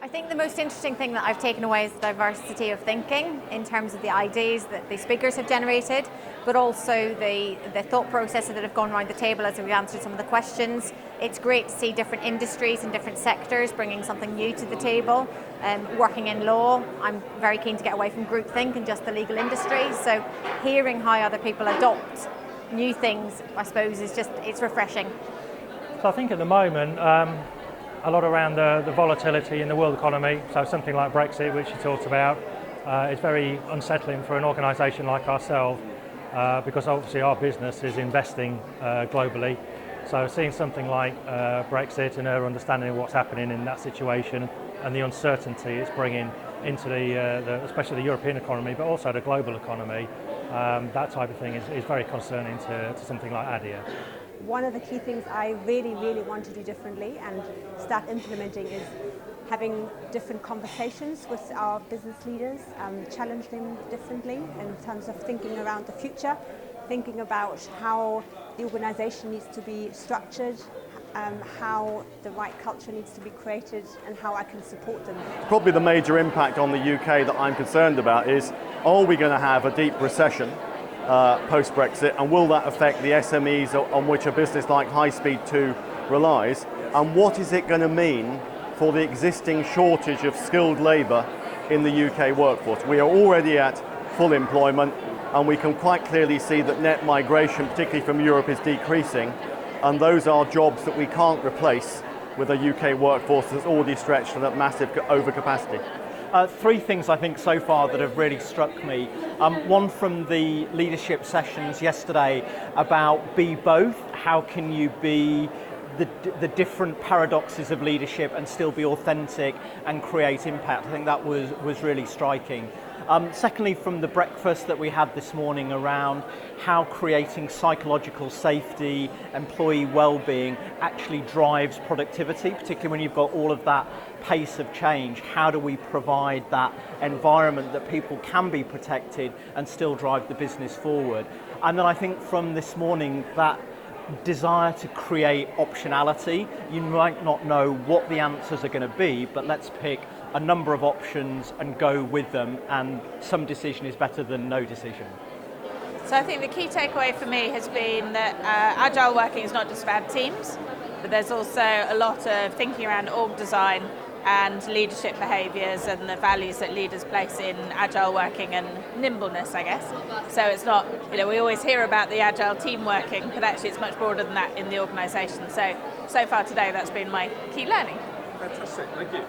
I think the most interesting thing that I've taken away is the diversity of thinking in terms of the ideas that the speakers have generated, but also the thought processes that have gone around the table as we've answered some of the questions. It's great to see different industries and different sectors bringing something new to the table. Working in law, I'm very keen to get away from groupthink and just the legal industry, so hearing how other people adopt new things, I suppose, it's refreshing. So I think at the moment, a lot around the volatility in the world economy, so something like Brexit, which you talked about, is very unsettling for an organisation like ourselves, because obviously our business is investing globally. So seeing something like Brexit and our understanding of what's happening in that situation and the uncertainty it's bringing into especially the European economy, but also the global economy, that type of thing is very concerning to something like ADIA. One of the key things I really want to do differently and start implementing is having different conversations with our business leaders, challenge them differently in terms of thinking around the future, thinking about how the organisation needs to be structured, how the right culture needs to be created, and how I can support them. Probably the major impact on the UK that I'm concerned about is, are we going to have a deep recession post-Brexit, and will that affect the SMEs on which a business like High Speed 2 relies, and what is it going to mean for the existing shortage of skilled labour in the UK workforce? We are already at full employment, and we can quite clearly see that net migration, particularly from Europe, is decreasing, and those are jobs that we can't replace with a UK workforce that's already stretched and at massive overcapacity. Three things I think so far that have really struck me. One from the leadership sessions yesterday about be both. How can you be the different paradoxes of leadership and still be authentic and create impact? I think that was really striking. Secondly, from the breakfast that we had this morning around how creating psychological safety, employee well-being actually drives productivity, particularly when you've got all of that pace of change. How do we provide that environment that people can be protected and still drive the business forward? And then I think from this morning, that desire to create optionality. You might not know what the answers are going to be, but let's pick a number of options and go with them, and some decision is better than no decision. So I think the key takeaway for me has been that agile working is not just about teams, but there's also a lot of thinking around org design and leadership behaviours and the values that leaders place in agile working and nimbleness, I guess. So it's not, we always hear about the agile team working, but actually it's much broader than that in the organisation. So far today, that's been my key learning. Fantastic, thank you.